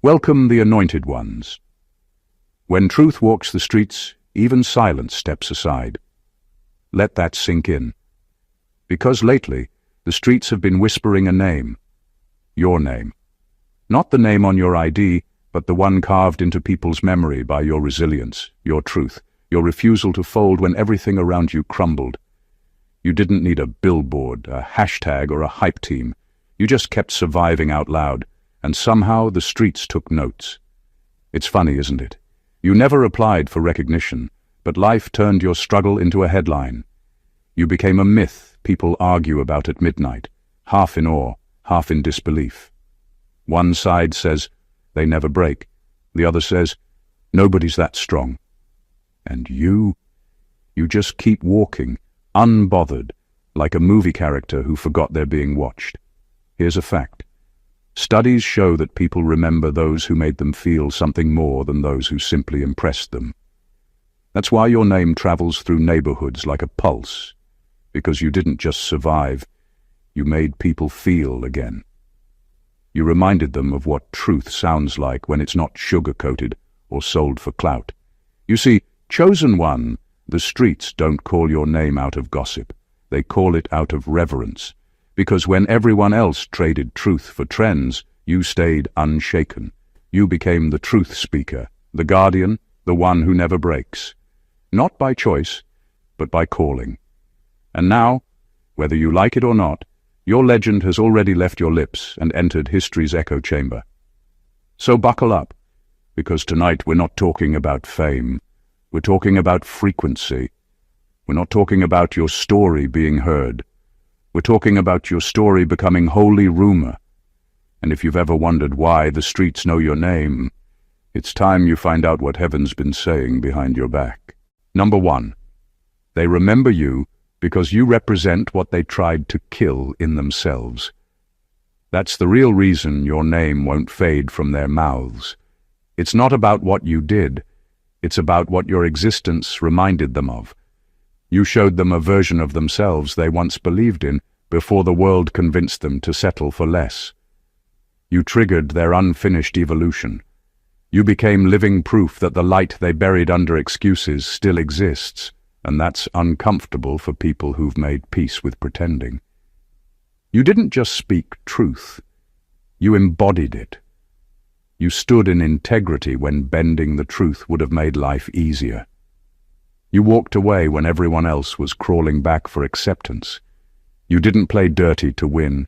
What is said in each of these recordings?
Welcome the anointed ones. When truth walks the streets, even silence steps aside. Let that sink in. Because lately, the streets have been whispering a name. Your name. Not the name on your ID, but the one carved into people's memory by your resilience, your truth, your refusal to fold when everything around you crumbled. You didn't need a billboard, a hashtag, or a hype team. You just kept surviving out loud, and somehow the streets took notes. It's funny, isn't it? You never applied for recognition, but life turned your struggle into a headline. You became a myth people argue about at midnight, half in awe, half in disbelief. One side says, they never break. The other says, nobody's that strong. And you just keep walking, unbothered, like a movie character who forgot they're being watched. Here's a fact. Studies show that people remember those who made them feel something more than those who simply impressed them. That's why your name travels through neighborhoods like a pulse, because you didn't just survive, you made people feel again. You reminded them of what truth sounds like when it's not sugar-coated or sold for clout. You see, chosen one, the streets don't call your name out of gossip. They call it out of reverence. Because when everyone else traded truth for trends, you stayed unshaken. You became the truth speaker, the guardian, the one who never breaks. Not by choice, but by calling. And now, whether you like it or not, your legend has already left your lips and entered history's echo chamber. So buckle up, because tonight we're not talking about fame. We're talking about frequency. We're not talking about your story being heard. We're talking about your story becoming holy rumor. And if you've ever wondered why the streets know your name, it's time you find out what heaven's been saying behind your back. Number 1. They remember you because you represent what they tried to kill in themselves. That's the real reason your name won't fade from their mouths. It's not about what you did. It's about what your existence reminded them of. You showed them a version of themselves they once believed in before the world convinced them to settle for less. You triggered their unfinished evolution. You became living proof that the light they buried under excuses still exists, and that's uncomfortable for people who've made peace with pretending. You didn't just speak truth. You embodied it. You stood in integrity when bending the truth would have made life easier. You walked away when everyone else was crawling back for acceptance. You didn't play dirty to win.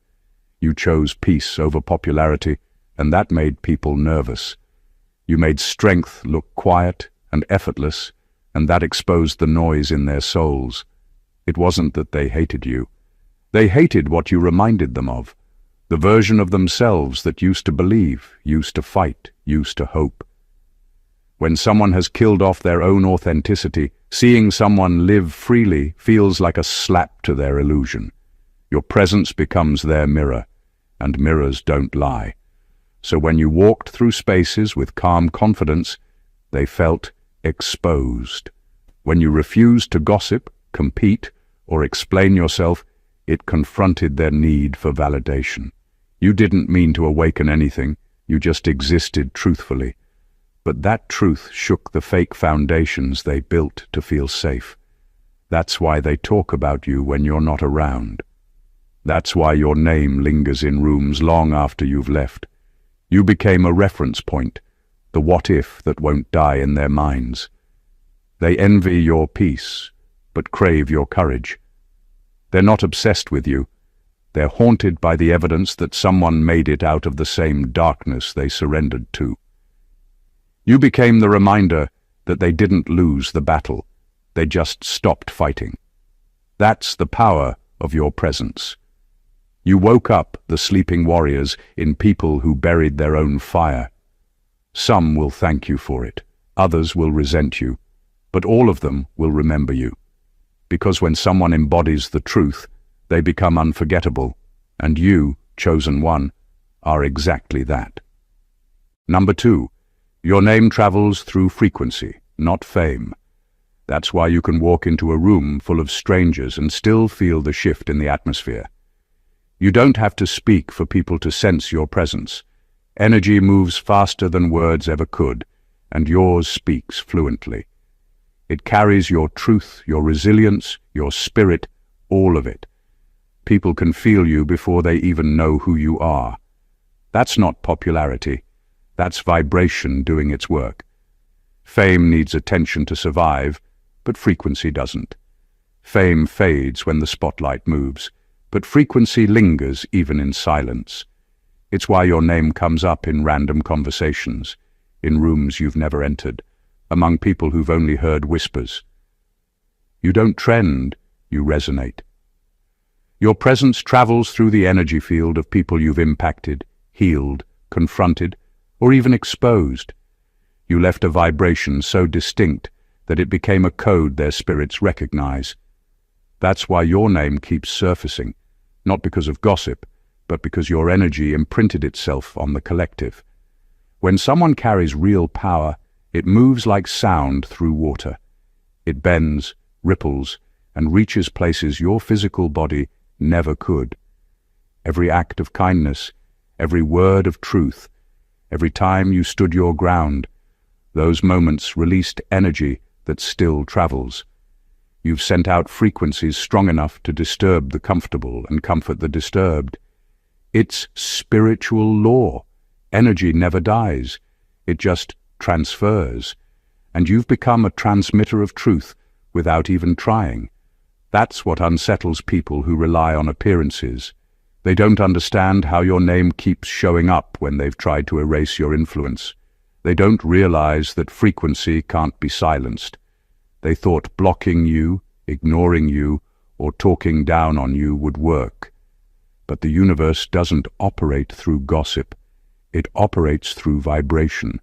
You chose peace over popularity, and that made people nervous. You made strength look quiet and effortless, and that exposed the noise in their souls. It wasn't that they hated you. They hated what you reminded them of, the version of themselves that used to believe, used to fight, used to hope. When someone has killed off their own authenticity, seeing someone live freely feels like a slap to their illusion. Your presence becomes their mirror, and mirrors don't lie. So when you walked through spaces with calm confidence, they felt exposed. When you refused to gossip, compete, or explain yourself, it confronted their need for validation. You didn't mean to awaken anything, you just existed truthfully. But that truth shook the fake foundations they built to feel safe. That's why they talk about you when you're not around. That's why your name lingers in rooms long after you've left. You became a reference point, the what-if that won't die in their minds. They envy your peace, but crave your courage. They're not obsessed with you. They're haunted by the evidence that someone made it out of the same darkness they surrendered to. You became the reminder that they didn't lose the battle. They just stopped fighting. That's the power of your presence. You woke up the sleeping warriors in people who buried their own fire. Some will thank you for it. Others will resent you. But all of them will remember you. Because when someone embodies the truth, they become unforgettable. And you, chosen one, are exactly that. Number 2. Your name travels through frequency, not fame. That's why you can walk into a room full of strangers and still feel the shift in the atmosphere. You don't have to speak for people to sense your presence. Energy moves faster than words ever could, and yours speaks fluently. It carries your truth, your resilience, your spirit, all of it. People can feel you before they even know who you are. That's not popularity. That's vibration doing its work. Fame needs attention to survive, but frequency doesn't. Fame fades when the spotlight moves, but frequency lingers even in silence. It's why your name comes up in random conversations, in rooms you've never entered, among people who've only heard whispers. You don't trend, you resonate. Your presence travels through the energy field of people you've impacted, healed, confronted, or even exposed. You left a vibration so distinct that it became a code their spirits recognize. That's why your name keeps surfacing, not because of gossip, but because your energy imprinted itself on the collective. When someone carries real power, it moves like sound through water. It bends, ripples, and reaches places your physical body never could. Every act of kindness, every word of truth, every time you stood your ground, those moments released energy that still travels. You've sent out frequencies strong enough to disturb the comfortable and comfort the disturbed. It's spiritual law. Energy never dies. It just transfers. And you've become a transmitter of truth without even trying. That's what unsettles people who rely on appearances. They don't understand how your name keeps showing up when they've tried to erase your influence. They don't realize that frequency can't be silenced. They thought blocking you, ignoring you, or talking down on you would work. But the universe doesn't operate through gossip. It operates through vibration.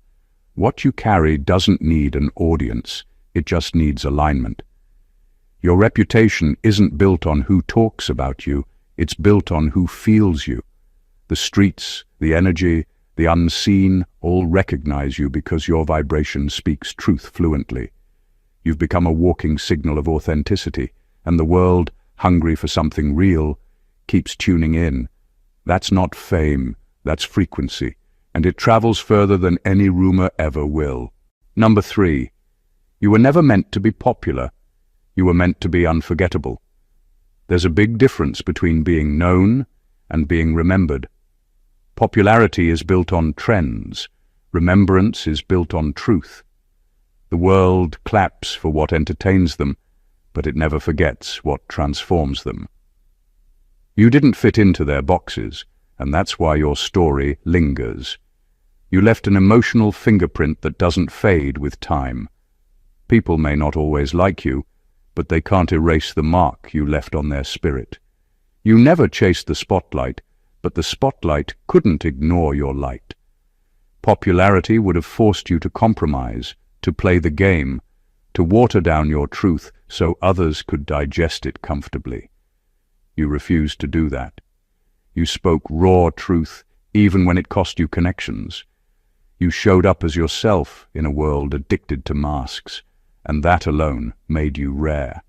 What you carry doesn't need an audience. It just needs alignment. Your reputation isn't built on who talks about you. It's built on who feels you. The streets, the energy, the unseen all recognize you because your vibration speaks truth fluently. You've become a walking signal of authenticity, and the world, hungry for something real, keeps tuning in. That's not fame, that's frequency, and it travels further than any rumor ever will. Number 3, you were never meant to be popular. You were meant to be unforgettable. There's a big difference between being known and being remembered. Popularity is built on trends. Remembrance is built on truth. The world claps for what entertains them, but it never forgets what transforms them. You didn't fit into their boxes, and that's why your story lingers. You left an emotional fingerprint that doesn't fade with time. People may not always like you, but they can't erase the mark you left on their spirit. You never chased the spotlight, but the spotlight couldn't ignore your light. Popularity would have forced you to compromise, to play the game, to water down your truth so others could digest it comfortably. You refused to do that. You spoke raw truth, even when it cost you connections. You showed up as yourself in a world addicted to masks, and that alone made you rare.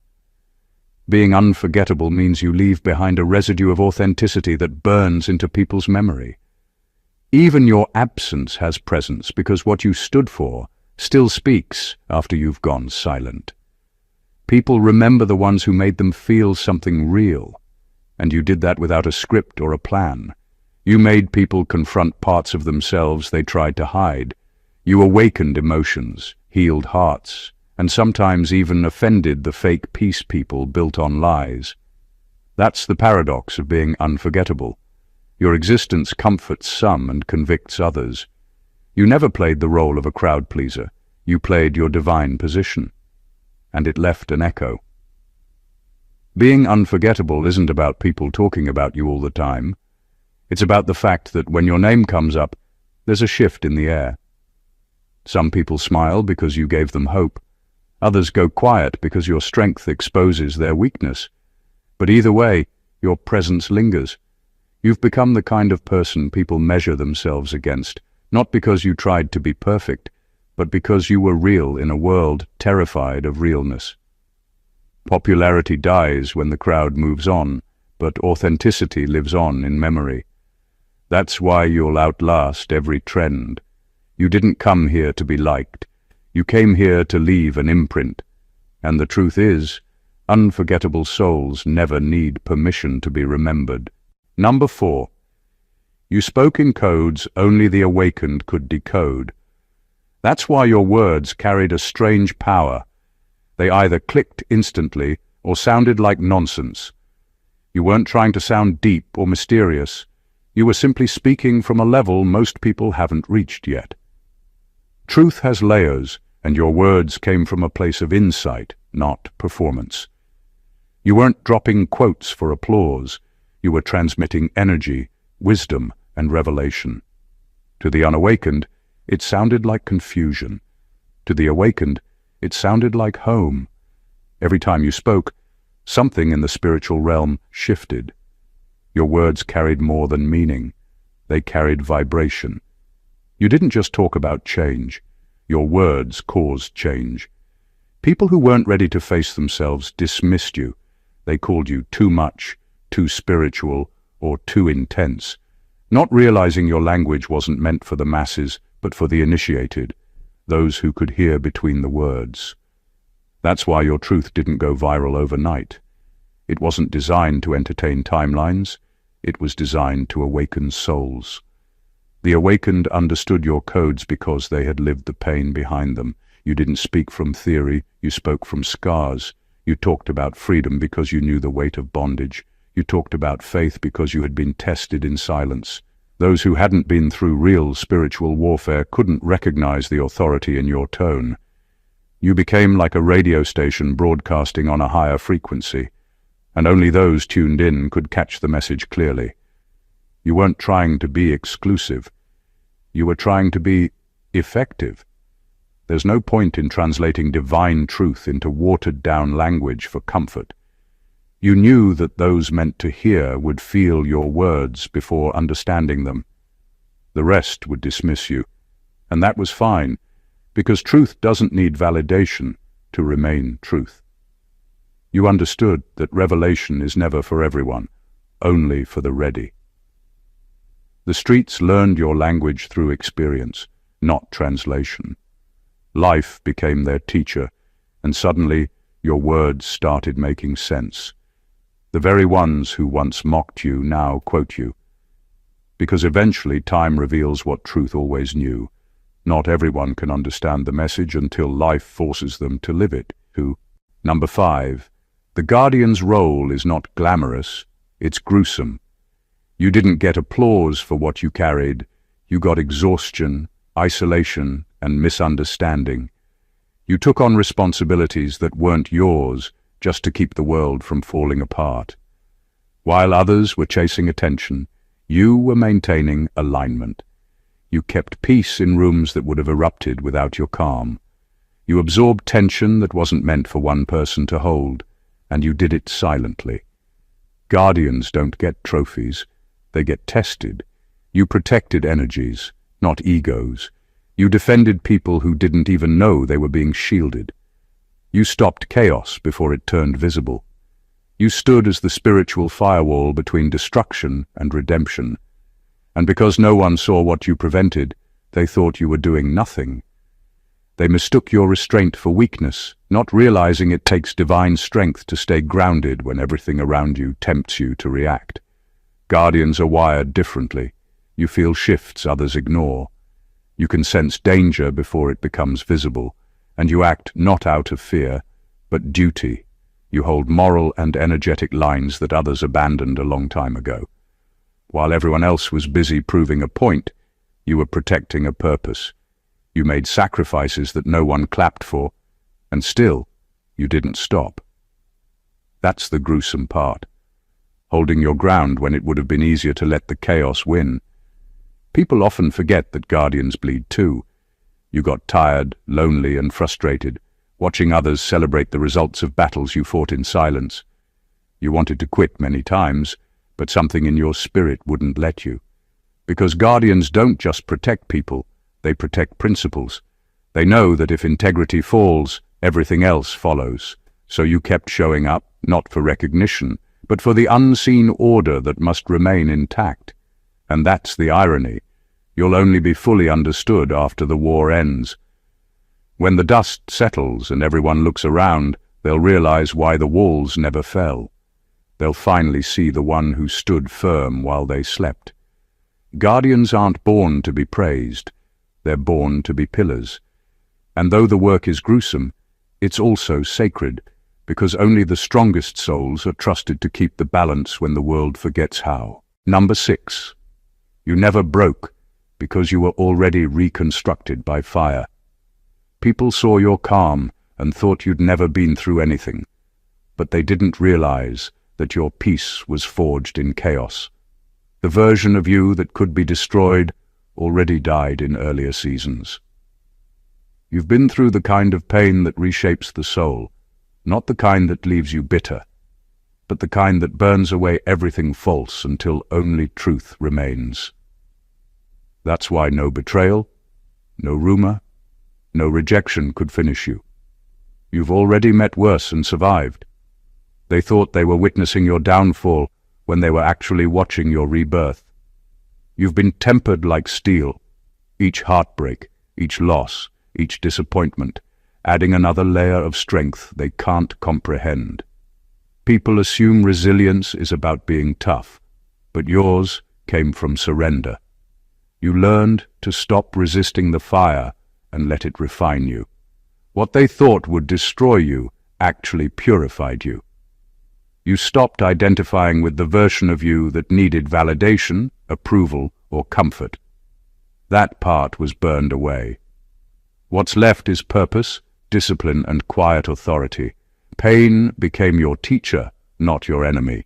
Being unforgettable means you leave behind a residue of authenticity that burns into people's memory. Even your absence has presence because what you stood for still speaks after you've gone silent. People remember the ones who made them feel something real, and you did that without a script or a plan. You made people confront parts of themselves they tried to hide. You awakened emotions, healed hearts, and sometimes even offended the fake peace people built on lies. That's the paradox of being unforgettable. Your existence comforts some and convicts others. You never played the role of a crowd pleaser. You played your divine position, and it left an echo. Being unforgettable isn't about people talking about you all the time. It's about the fact that when your name comes up, there's a shift in the air. Some people smile because you gave them hope. Others go quiet because your strength exposes their weakness. But either way, your presence lingers. You've become the kind of person people measure themselves against, not because you tried to be perfect, but because you were real in a world terrified of realness. Popularity dies when the crowd moves on, but authenticity lives on in memory. That's why you'll outlast every trend. You didn't come here to be liked. You came here to leave an imprint. And the truth is, unforgettable souls never need permission to be remembered. Number 4. You spoke in codes only the awakened could decode. That's why your words carried a strange power. They either clicked instantly or sounded like nonsense. You weren't trying to sound deep or mysterious. You were simply speaking from a level most people haven't reached yet. Truth has layers, and your words came from a place of insight, not performance. You weren't dropping quotes for applause. You were transmitting energy, wisdom, and revelation. To the unawakened, it sounded like confusion. To the awakened, it sounded like home. Every time you spoke, something in the spiritual realm shifted. Your words carried more than meaning. They carried vibration. You didn't just talk about change. Your words caused change. People who weren't ready to face themselves dismissed you. They called you too much, too spiritual, or too intense, not realizing your language wasn't meant for the masses, but for the initiated, those who could hear between the words. That's why your truth didn't go viral overnight. It wasn't designed to entertain timelines. It was designed to awaken souls. The awakened understood your codes because they had lived the pain behind them. You didn't speak from theory, you spoke from scars. You talked about freedom because you knew the weight of bondage. You talked about faith because you had been tested in silence. Those who hadn't been through real spiritual warfare couldn't recognize the authority in your tone. You became like a radio station broadcasting on a higher frequency, and only those tuned in could catch the message clearly. You weren't trying to be exclusive. You were trying to be effective. There's no point in translating divine truth into watered-down language for comfort. You knew that those meant to hear would feel your words before understanding them. The rest would dismiss you, and that was fine, because truth doesn't need validation to remain truth. You understood that revelation is never for everyone, only for the ready. The streets learned your language through experience, not translation. Life became their teacher, and suddenly your words started making sense. The very ones who once mocked you now quote you. Because eventually time reveals what truth always knew. Not everyone can understand the message until life forces them to live it. Number 5. The guardian's role is not glamorous, it's gruesome. You didn't get applause for what you carried. You got exhaustion, isolation, and misunderstanding. You took on responsibilities that weren't yours just to keep the world from falling apart. While others were chasing attention, you were maintaining alignment. You kept peace in rooms that would have erupted without your calm. You absorbed tension that wasn't meant for one person to hold, and you did it silently. Guardians don't get trophies, they get tested. You protected energies, not egos. You defended people who didn't even know they were being shielded. You stopped chaos before it turned visible. You stood as the spiritual firewall between destruction and redemption. And because no one saw what you prevented, they thought you were doing nothing. They mistook your restraint for weakness, not realizing it takes divine strength to stay grounded when everything around you tempts you to react. Guardians are wired differently. You feel shifts others ignore. You can sense danger before it becomes visible, and you act not out of fear, but duty. You hold moral and energetic lines that others abandoned a long time ago. While everyone else was busy proving a point, you were protecting a purpose. You made sacrifices that no one clapped for, and still, you didn't stop. That's the gruesome part. Holding your ground when it would have been easier to let the chaos win. People often forget that guardians bleed too. You got tired, lonely, and frustrated, watching others celebrate the results of battles you fought in silence. You wanted to quit many times, but something in your spirit wouldn't let you. Because guardians don't just protect people, they protect principles. They know that if integrity falls, everything else follows. So you kept showing up, not for recognition, but for the unseen order that must remain intact. And that's the irony. You'll only be fully understood after the war ends. When the dust settles and everyone looks around, they'll realize why the walls never fell. They'll finally see the one who stood firm while they slept. Guardians aren't born to be praised. They're born to be pillars. And though the work is gruesome, it's also sacred, because only the strongest souls are trusted to keep the balance when the world forgets how. Number 6. You never broke because you were already reconstructed by fire. People saw your calm and thought you'd never been through anything, but they didn't realize that your peace was forged in chaos. The version of you that could be destroyed already died in earlier seasons. You've been through the kind of pain that reshapes the soul, not the kind that leaves you bitter, but the kind that burns away everything false until only truth remains. That's why no betrayal, no rumor, no rejection could finish you. You've already met worse and survived. They thought they were witnessing your downfall when they were actually watching your rebirth. You've been tempered like steel, each heartbreak, each loss, each disappointment, adding another layer of strength they can't comprehend. People assume resilience is about being tough, but yours came from surrender. You learned to stop resisting the fire and let it refine you. What they thought would destroy you actually purified you. You stopped identifying with the version of you that needed validation, approval, or comfort. That part was burned away. What's left is purpose, discipline, and quiet authority. Pain became your teacher, not your enemy.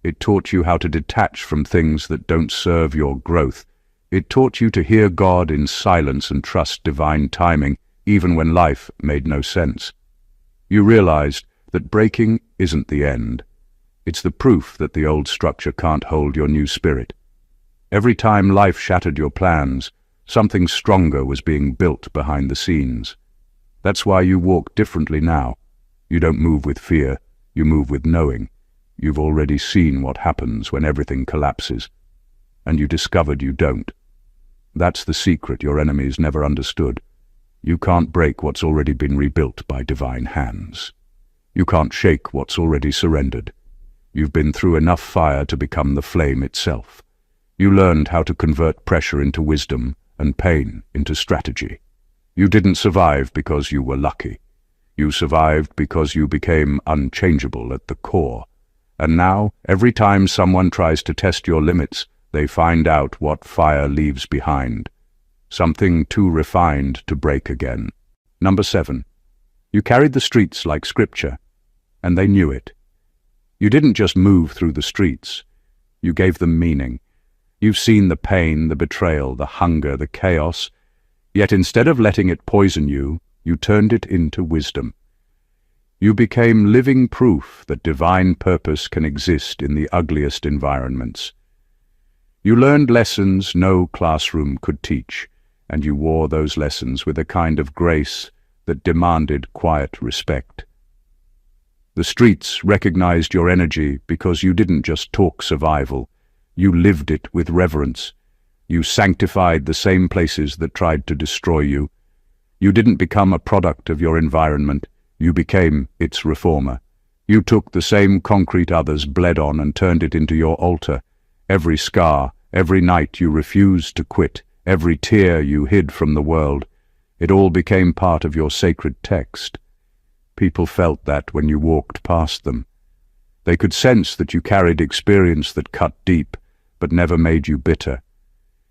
It taught you how to detach from things that don't serve your growth. It taught you to hear God in silence and trust divine timing, even when life made no sense. You realized that breaking isn't the end. It's the proof that the old structure can't hold your new spirit. Every time life shattered your plans, something stronger was being built behind the scenes. That's why you walk differently now. You don't move with fear, you move with knowing. You've already seen what happens when everything collapses, and you discovered you don't. That's the secret your enemies never understood. You can't break what's already been rebuilt by divine hands. You can't shake what's already surrendered. You've been through enough fire to become the flame itself. You learned how to convert pressure into wisdom and pain into strategy. You didn't survive because you were lucky. You survived because you became unchangeable at the core. And now, every time someone tries to test your limits, they find out what fire leaves behind. Something too refined to break again. Number 7. You carried the streets like scripture, and they knew it. You didn't just move through the streets. You gave them meaning. You've seen the pain, the betrayal, the hunger, the chaos, yet instead of letting it poison you, you turned it into wisdom. You became living proof that divine purpose can exist in the ugliest environments. You learned lessons no classroom could teach, and you wore those lessons with a kind of grace that demanded quiet respect. The streets recognized your energy because you didn't just talk survival, you lived it with reverence. You sanctified the same places that tried to destroy you. You didn't become a product of your environment, you became its reformer. You took the same concrete others bled on and turned it into your altar. Every scar, every night you refused to quit, every tear you hid from the world, it all became part of your sacred text. People felt that when you walked past them. They could sense that you carried experience that cut deep, but never made you bitter.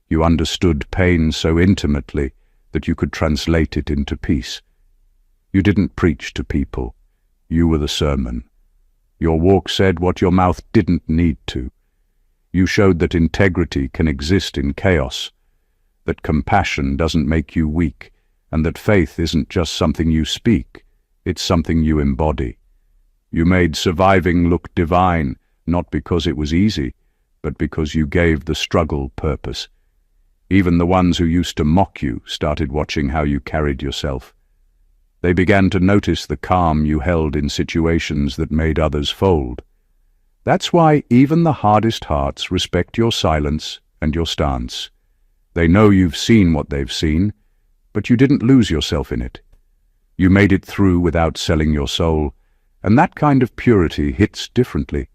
You understood pain so intimately that you could translate it into peace. You didn't preach to people. You were the sermon. Your walk said what your mouth didn't need to. You showed that integrity can exist in chaos, that compassion doesn't make you weak, and that faith isn't just something you speak, it's something you embody. You made surviving look divine, not because it was easy, but because you gave the struggle purpose. Even the ones who used to mock you started watching how you carried yourself. They began to notice the calm you held in situations that made others fold. That's why even the hardest hearts respect your silence and your stance. They know you've seen what they've seen, but you didn't lose yourself in it. You made it through without selling your soul, and that kind of purity hits differently.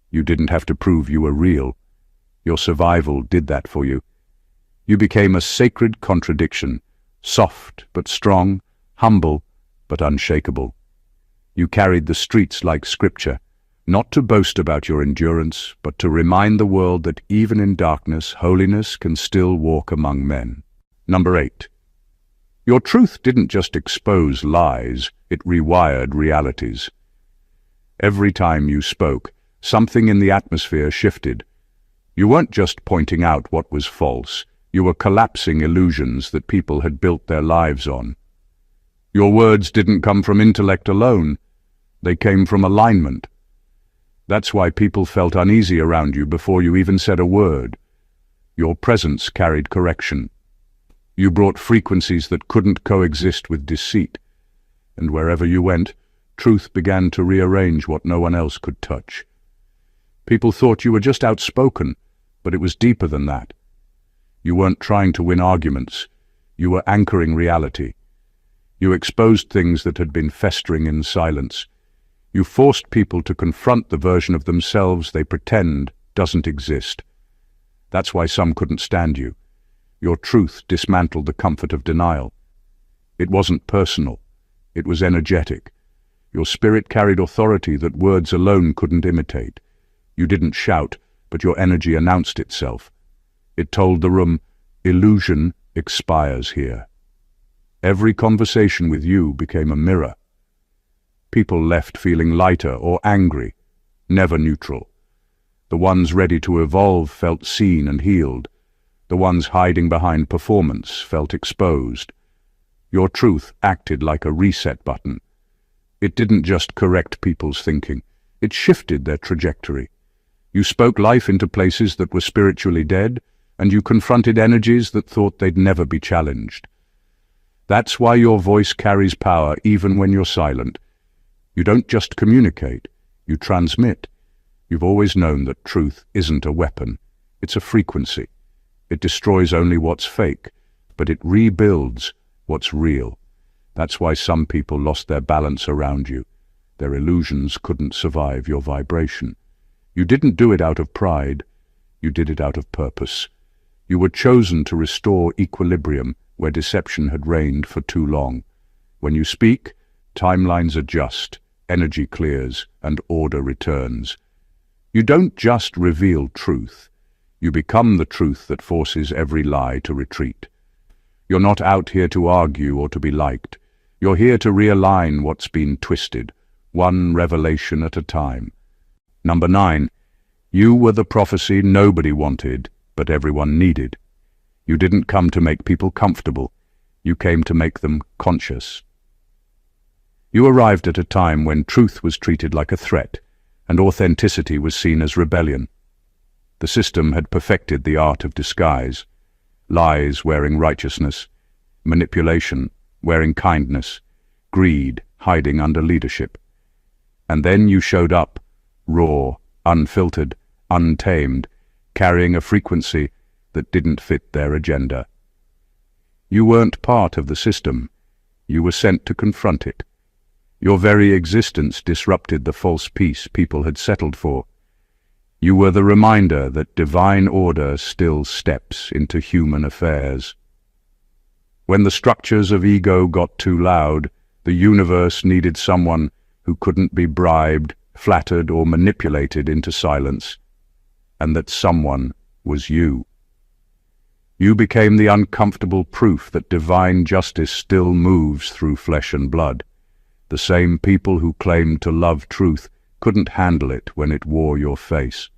You didn't have to prove you were real. Your survival did that for you. You became a sacred contradiction, soft but strong, humble but unshakable. You carried the streets like scripture, not to boast about your endurance, but to remind the world that even in darkness, holiness can still walk among men. Number 8. Your truth didn't just expose lies, it rewired realities. Every time you spoke, something in the atmosphere shifted. You weren't just pointing out what was false, you were collapsing illusions that people had built their lives on. Your words didn't come from intellect alone, they came from alignment. That's why people felt uneasy around you before you even said a word. Your presence carried correction. You brought frequencies that couldn't coexist with deceit, and wherever you went, truth began to rearrange what no one else could touch. People thought you were just outspoken, but it was deeper than that. You weren't trying to win arguments, you were anchoring reality. You exposed things that had been festering in silence. You forced people to confront the version of themselves they pretend doesn't exist. That's why some couldn't stand you. Your truth dismantled the comfort of denial. It wasn't personal, it was energetic. Your spirit carried authority that words alone couldn't imitate. You didn't shout, but your energy announced itself. It told the room, illusion expires here. Every conversation with you became a mirror. People left feeling lighter or angry, never neutral. The ones ready to evolve felt seen and healed. The ones hiding behind performance felt exposed. Your truth acted like a reset button. It didn't just correct people's thinking, it shifted their trajectory. You spoke life into places that were spiritually dead, and you confronted energies that thought they'd never be challenged. That's why your voice carries power even when you're silent. You don't just communicate, you transmit. You've always known that truth isn't a weapon, it's a frequency. It destroys only what's fake, but it rebuilds what's real. That's why some people lost their balance around you. Their illusions couldn't survive your vibration. You didn't do it out of pride, you did it out of purpose. You were chosen to restore equilibrium where deception had reigned for too long. When you speak, timelines adjust, energy clears, and order returns. You don't just reveal truth, you become the truth that forces every lie to retreat. You're not out here to argue or to be liked. You're here to realign what's been twisted, one revelation at a time. Number 9. You were the prophecy nobody wanted, but everyone needed. You didn't come to make people comfortable. You came to make them conscious. You arrived at a time when truth was treated like a threat, and authenticity was seen as rebellion. The system had perfected the art of disguise, lies wearing righteousness, manipulation wearing kindness, greed hiding under leadership. And then you showed up, raw, unfiltered, untamed, carrying a frequency that didn't fit their agenda. You weren't part of the system, you were sent to confront it. Your very existence disrupted the false peace people had settled for. You were the reminder that divine order still steps into human affairs. When the structures of ego got too loud, the universe needed someone who couldn't be bribed, flattered, or manipulated into silence. And that someone was you. You became the uncomfortable proof that divine justice still moves through flesh and blood. The same people who claimed to love truth couldn't handle it when it wore your face.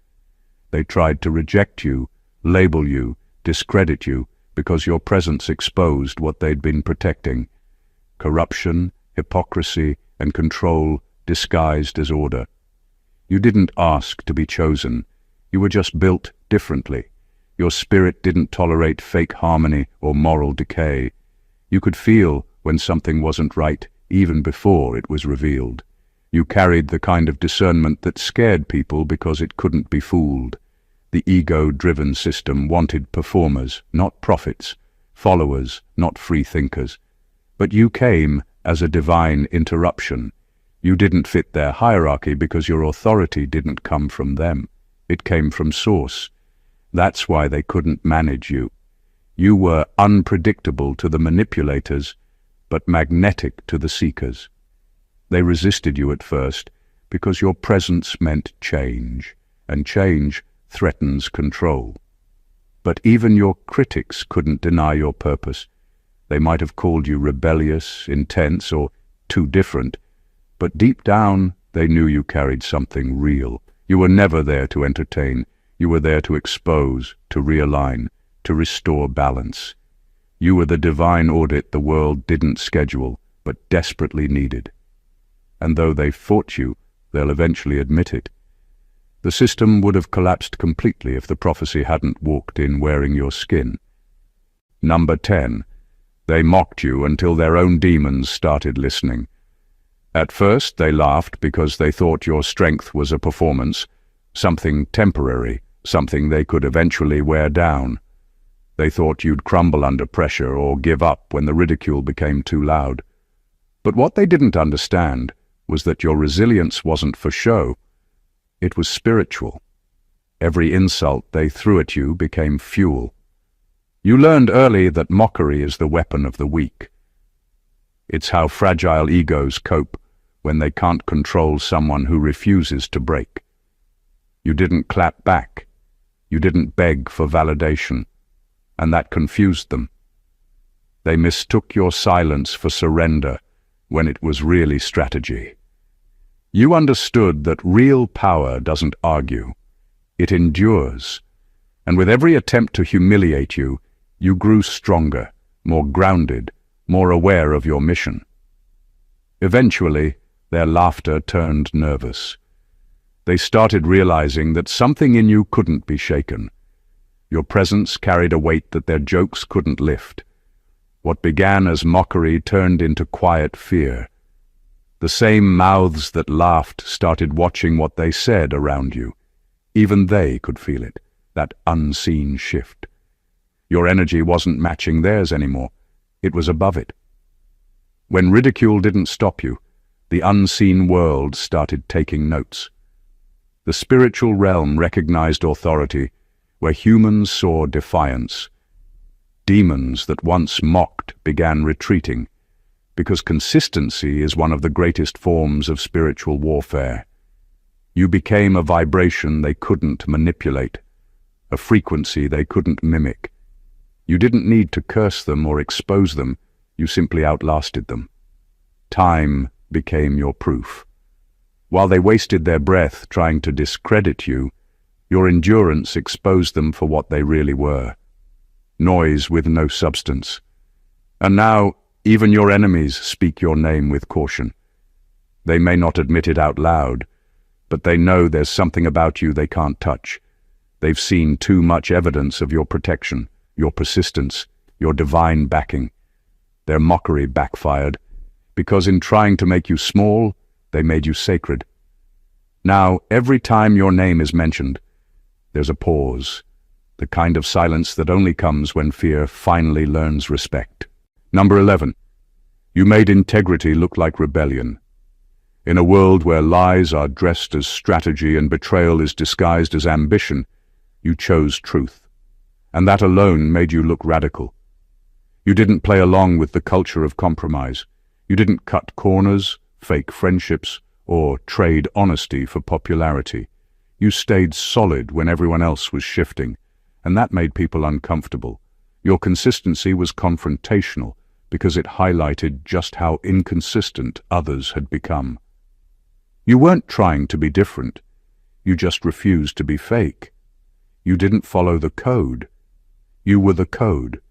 They tried to reject you, label you, discredit you, because your presence exposed what they'd been protecting. Corruption, hypocrisy, and control disguised as order. You didn't ask to be chosen. You were just built differently. Your spirit didn't tolerate fake harmony or moral decay. You could feel when something wasn't right, even before it was revealed. You carried the kind of discernment that scared people because it couldn't be fooled. The ego-driven system wanted performers, not prophets, followers, not free thinkers. But you came as a divine interruption. You didn't fit their hierarchy because your authority didn't come from them. It came from source. That's why they couldn't manage you. You were unpredictable to the manipulators, but magnetic to the seekers. They resisted you at first because your presence meant change, and change threatens control. But even your critics couldn't deny your purpose. They might have called you rebellious, intense, or too different, but deep down they knew you carried something real. You were never there to entertain. You were there to expose, to realign, to restore balance. You were the divine audit the world didn't schedule, but desperately needed. And though they fought you, they'll eventually admit it. The system would have collapsed completely if the prophecy hadn't walked in wearing your skin. Number 10. They mocked you until their own demons started listening. At first they laughed because they thought your strength was a performance, something temporary, something they could eventually wear down. They thought you'd crumble under pressure or give up when the ridicule became too loud. But what they didn't understand was that your resilience wasn't for show. It was spiritual. Every insult they threw at you became fuel. You learned early that mockery is the weapon of the weak. It's how fragile egos cope when they can't control someone who refuses to break. You didn't clap back. You didn't beg for validation, and that confused them. They mistook your silence for surrender when it was really strategy. You understood that real power doesn't argue. It endures. And with every attempt to humiliate you, you grew stronger, more grounded, more aware of your mission. Eventually, their laughter turned nervous. They started realizing that something in you couldn't be shaken. Your presence carried a weight that their jokes couldn't lift. What began as mockery turned into quiet fear. The same mouths that laughed started watching what they said around you. Even they could feel it, that unseen shift. Your energy wasn't matching theirs anymore. It was above it. When ridicule didn't stop you, the unseen world started taking notes. The spiritual realm recognized authority where humans saw defiance. Demons that once mocked began retreating, because consistency is one of the greatest forms of spiritual warfare. You became a vibration they couldn't manipulate, a frequency they couldn't mimic. You didn't need to curse them or expose them, you simply outlasted them. Time became your proof. While they wasted their breath trying to discredit you, your endurance exposed them for what they really were. Noise with no substance. And now, even your enemies speak your name with caution. They may not admit it out loud, but they know there's something about you they can't touch. They've seen too much evidence of your protection, your persistence, your divine backing. Their mockery backfired, because in trying to make you small, they made you sacred. Now, every time your name is mentioned, there's a pause, the kind of silence that only comes when fear finally learns respect. Number 11. You made integrity look like rebellion. In a world where lies are dressed as strategy and betrayal is disguised as ambition, you chose truth. And that alone made you look radical. You didn't play along with the culture of compromise. You didn't cut corners, fake friendships, or trade honesty for popularity. You stayed solid when everyone else was shifting, and that made people uncomfortable. Your consistency was confrontational because it highlighted just how inconsistent others had become. You weren't trying to be different. You just refused to be fake. You didn't follow the code. You were the code.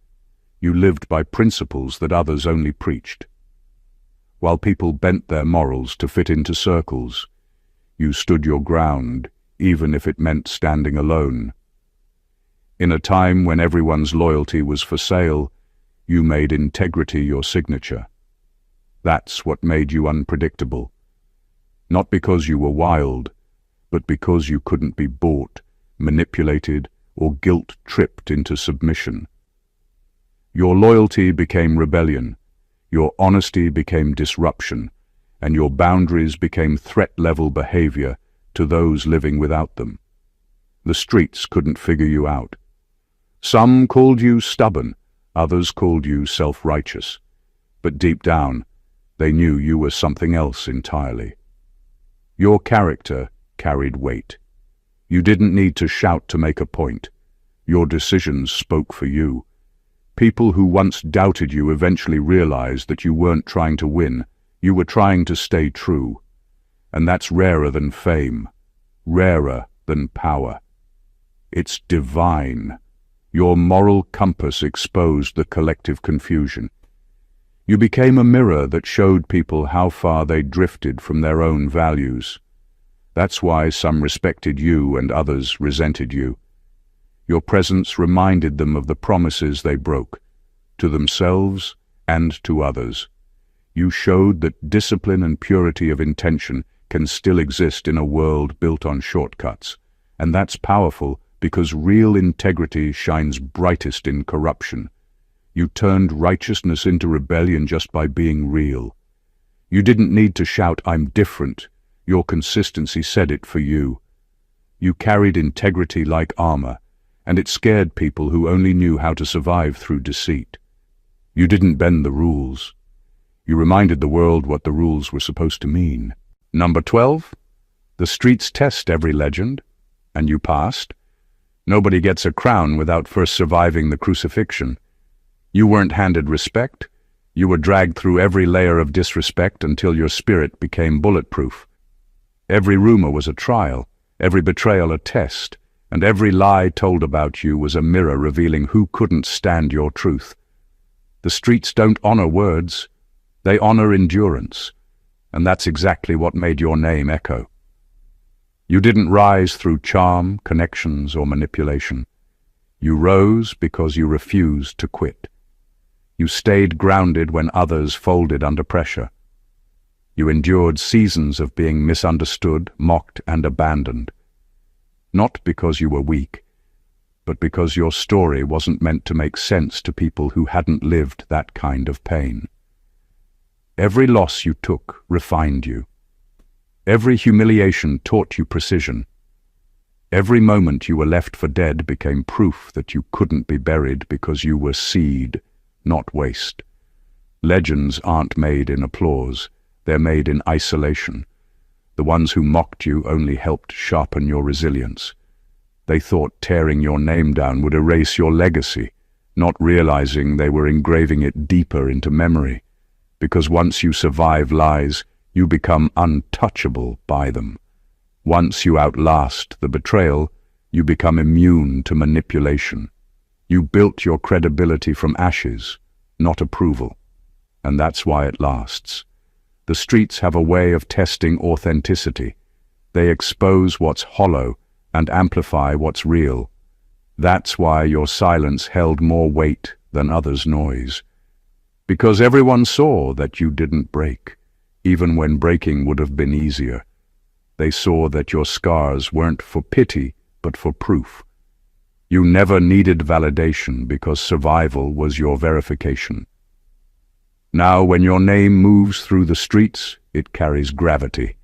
You lived by principles that others only preached. While people bent their morals to fit into circles, you stood your ground, even if it meant standing alone. In a time when everyone's loyalty was for sale, you made integrity your signature. That's what made you unpredictable. Not because you were wild, but because you couldn't be bought, manipulated, or guilt-tripped into submission. Your loyalty became rebellion, your honesty became disruption, and your boundaries became threat-level behavior to those living without them. The streets couldn't figure you out. Some called you stubborn, others called you self-righteous. But deep down, they knew you were something else entirely. Your character carried weight. You didn't need to shout to make a point. Your decisions spoke for you. People who once doubted you eventually realized that you weren't trying to win, you were trying to stay true. And that's rarer than fame, rarer than power. It's divine. Your moral compass exposed the collective confusion. You became a mirror that showed people how far they drifted from their own values. That's why some respected you and others resented you. Your presence reminded them of the promises they broke, to themselves and to others. You showed that discipline and purity of intention can still exist in a world built on shortcuts. And that's powerful because real integrity shines brightest in corruption. You turned righteousness into rebellion just by being real. You didn't need to shout, "I'm different." Your consistency said it for you. You carried integrity like armor, and it scared people who only knew how to survive through deceit. You didn't bend the rules. You reminded the world what the rules were supposed to mean. Number 12. The streets test every legend, and you passed. Nobody gets a crown without first surviving the crucifixion. You weren't handed respect. You were dragged through every layer of disrespect until your spirit became bulletproof. Every rumor was a trial, every betrayal a test, and every lie told about you was a mirror revealing who couldn't stand your truth. The streets don't honor words, they honor endurance, and that's exactly what made your name echo. You didn't rise through charm, connections, or manipulation. You rose because you refused to quit. You stayed grounded when others folded under pressure. You endured seasons of being misunderstood, mocked, and abandoned. Not because you were weak, but because your story wasn't meant to make sense to people who hadn't lived that kind of pain. Every loss you took refined you. Every humiliation taught you precision. Every moment you were left for dead became proof that you couldn't be buried because you were seed, not waste. Legends aren't made in applause, they're made in isolation. The ones who mocked you only helped sharpen your resilience. They thought tearing your name down would erase your legacy, not realizing they were engraving it deeper into memory. Because once you survive lies, you become untouchable by them. Once you outlast the betrayal, you become immune to manipulation. You built your credibility from ashes, not approval. And that's why it lasts. The streets have a way of testing authenticity. They expose what's hollow and amplify what's real. That's why your silence held more weight than others' noise. Because everyone saw that you didn't break, even when breaking would have been easier. They saw that your scars weren't for pity, but for proof. You never needed validation because survival was your verification. Now, when your name moves through the streets, it carries gravity.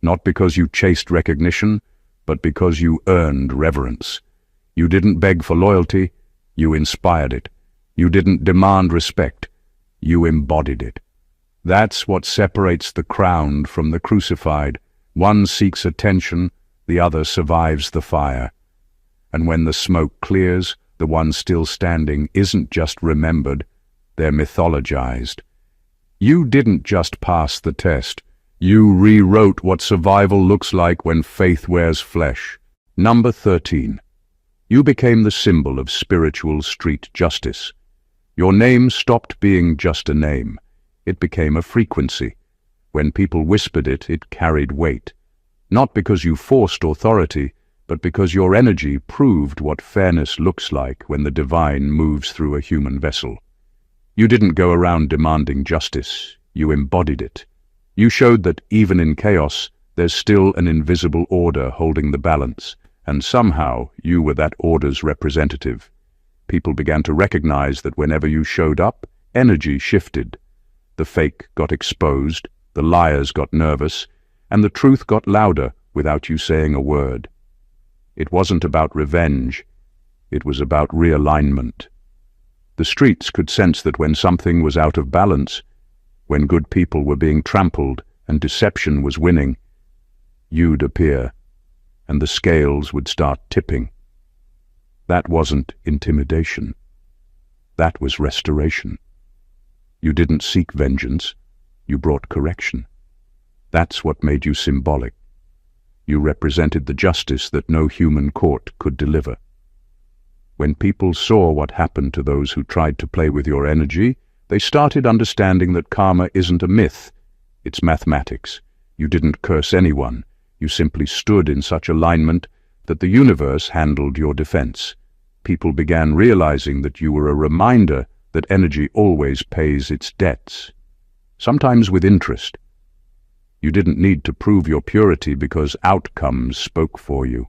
Not because you chased recognition, but because you earned reverence. You didn't beg for loyalty, you inspired it. You didn't demand respect, you embodied it. That's what separates the crowned from the crucified. One seeks attention, the other survives the fire. And when the smoke clears, the one still standing isn't just remembered, they're mythologized. You didn't just pass the test. You rewrote what survival looks like when faith wears flesh. Number 13. You became the symbol of spiritual street justice. Your name stopped being just a name. It became a frequency. When people whispered it, it carried weight. Not because you forced authority, but because your energy proved what fairness looks like when the divine moves through a human vessel. You didn't go around demanding justice, you embodied it. You showed that even in chaos, there's still an invisible order holding the balance, And somehow you were that order's representative. People began to recognize that whenever you showed up, energy shifted. The fake got exposed, the liars got nervous, and the truth got louder without you saying a word. It wasn't about revenge. It was about realignment. The streets could sense that when something was out of balance, when good people were being trampled and deception was winning, you'd appear, and the scales would start tipping. That wasn't intimidation. That was restoration. You didn't seek vengeance. You brought correction. That's what made you symbolic. You represented the justice that no human court could deliver. When people saw what happened to those who tried to play with your energy, they started understanding that karma isn't a myth. It's mathematics. You didn't curse anyone. You simply stood in such alignment that the universe handled your defense. People began realizing that you were a reminder that energy always pays its debts, sometimes with interest. You didn't need to prove your purity because outcomes spoke for you.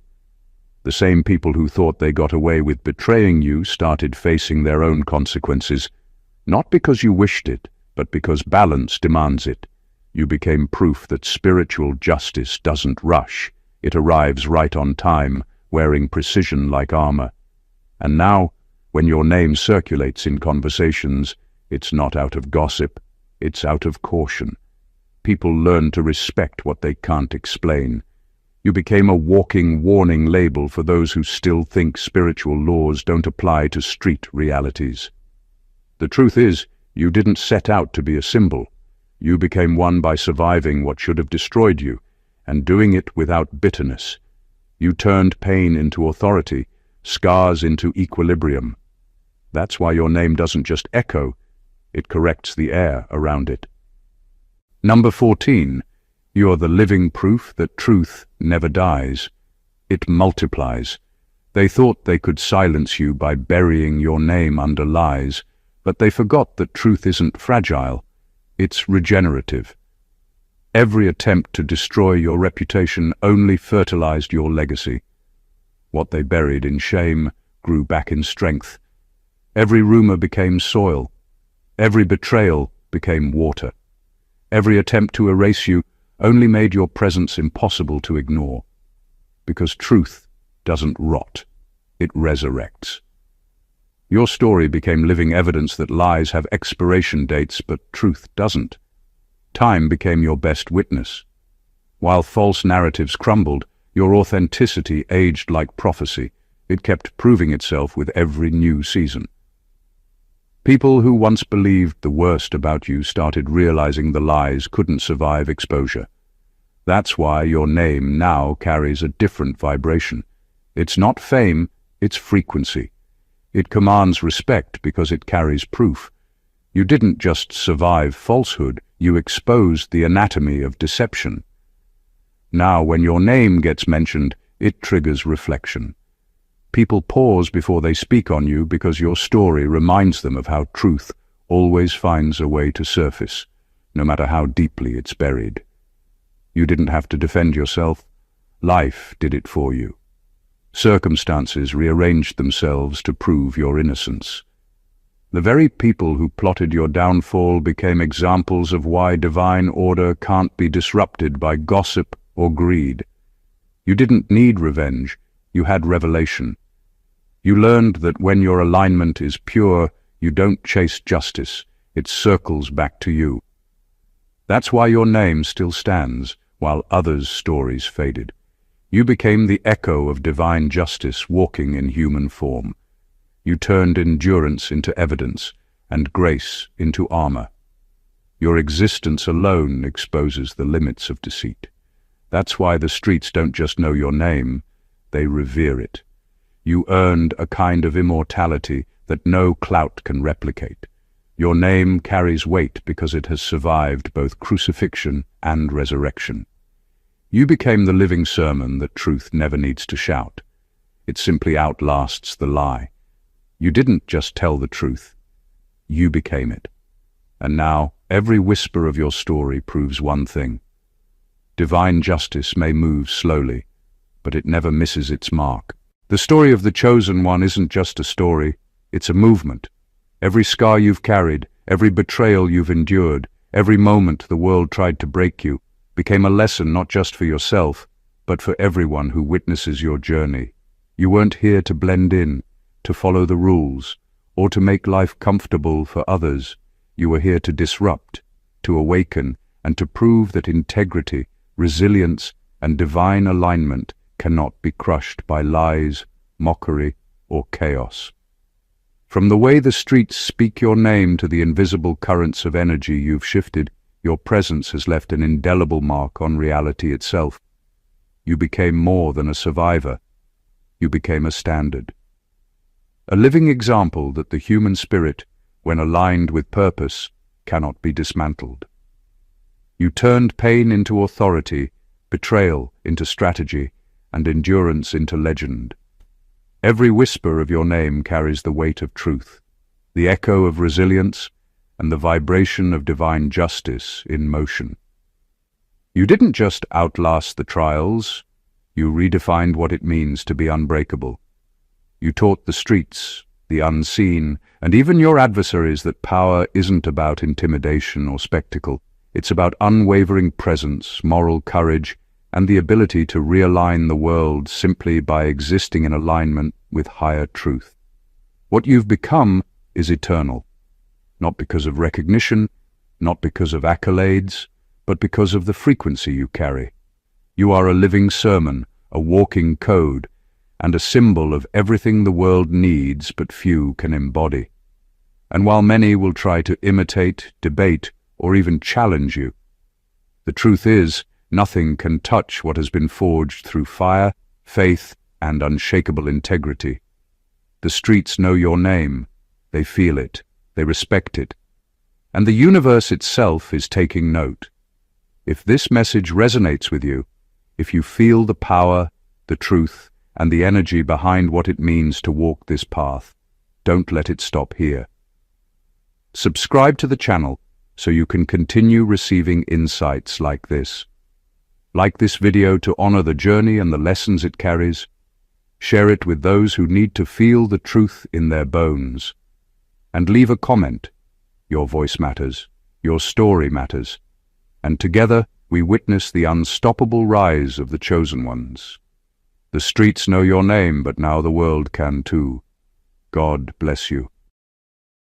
The same people who thought they got away with betraying you started facing their own consequences, not because you wished it, but because balance demands it. You became proof that spiritual justice doesn't rush. It arrives right on time, wearing precision like armor. And now, when your name circulates in conversations, it's not out of gossip, it's out of caution. People learn to respect what they can't explain. You became a walking warning label for those who still think spiritual laws don't apply to street realities. The truth is, you didn't set out to be a symbol. You became one by surviving what should have destroyed you, and doing it without bitterness. You turned pain into authority, scars into equilibrium. That's why your name doesn't just echo, it corrects the air around it. Number 14. You're the living proof that truth never dies. It multiplies. They thought they could silence you by burying your name under lies, but they forgot that truth isn't fragile. It's regenerative. Every attempt to destroy your reputation only fertilized your legacy. What they buried in shame grew back in strength. Every rumor became soil. Every betrayal became water. Every attempt to erase you only made your presence impossible to ignore. Because truth doesn't rot, it resurrects. Your story became living evidence that lies have expiration dates, but truth doesn't. Time became your best witness. While false narratives crumbled, your authenticity aged like prophecy. It kept proving itself with every new season. People who once believed the worst about you started realizing the lies couldn't survive exposure. That's why your name now carries a different vibration. It's not fame, it's frequency. It commands respect because it carries proof. You didn't just survive falsehood, you exposed the anatomy of deception. Now, when your name gets mentioned, it triggers reflection. People pause before they speak on you because your story reminds them of how truth always finds a way to surface, no matter how deeply it's buried. You didn't have to defend yourself. Life did it for you. Circumstances rearranged themselves to prove your innocence. The very people who plotted your downfall became examples of why divine order can't be disrupted by gossip or greed. You didn't need revenge, you had revelation. You learned that when your alignment is pure, you don't chase justice, it circles back to you. That's why your name still stands, while others' stories faded. You became the echo of divine justice walking in human form. You turned endurance into evidence, and grace into armor. Your existence alone exposes the limits of deceit. That's why the streets don't just know your name, they revere it. You earned a kind of immortality that no clout can replicate. Your name carries weight because it has survived both crucifixion and resurrection. You became the living sermon that truth never needs to shout. It simply outlasts the lie. You didn't just tell the truth, you became it. And now, every whisper of your story proves one thing. Divine justice may move slowly, but it never misses its mark. The story of the chosen one isn't just a story, it's a movement. Every scar you've carried, every betrayal you've endured, every moment the world tried to break you, became a lesson not just for yourself, but for everyone who witnesses your journey. You weren't here to blend in, to follow the rules, or to make life comfortable for others. You were here to disrupt, to awaken, and to prove that integrity, resilience, and divine alignment cannot be crushed by lies, mockery, or chaos. From the way the streets speak your name to the invisible currents of energy you've shifted, your presence has left an indelible mark on reality itself. You became more than a survivor. You became a standard. A living example that the human spirit, when aligned with purpose, cannot be dismantled. You turned pain into authority, betrayal into strategy, and endurance into legend. Every whisper of your name carries the weight of truth, the echo of resilience, and the vibration of divine justice in motion. You didn't just outlast the trials, you redefined what it means to be unbreakable. You taught the streets, the unseen, and even your adversaries that power isn't about intimidation or spectacle. It's about unwavering presence, moral courage, and the ability to realign the world simply by existing in alignment with higher truth. What you've become is eternal, not because of recognition, not because of accolades, but because of the frequency you carry. You are a living sermon, a walking code, and a symbol of everything the world needs but few can embody. And while many will try to imitate, debate, or even challenge you, the truth is, nothing can touch what has been forged through fire, faith, and unshakable integrity. The streets know your name, they feel it, they respect it, and the universe itself is taking note. If this message resonates with you, if you feel the power, the truth, and the energy behind what it means to walk this path, don't let it stop here. Subscribe to the channel so you can continue receiving insights like this. Like this video to honor the journey and the lessons it carries. Share it with those who need to feel the truth in their bones. And leave a comment. Your voice matters. Your story matters. And together we witness the unstoppable rise of the chosen ones. The streets know your name, but now the world can too. God bless you.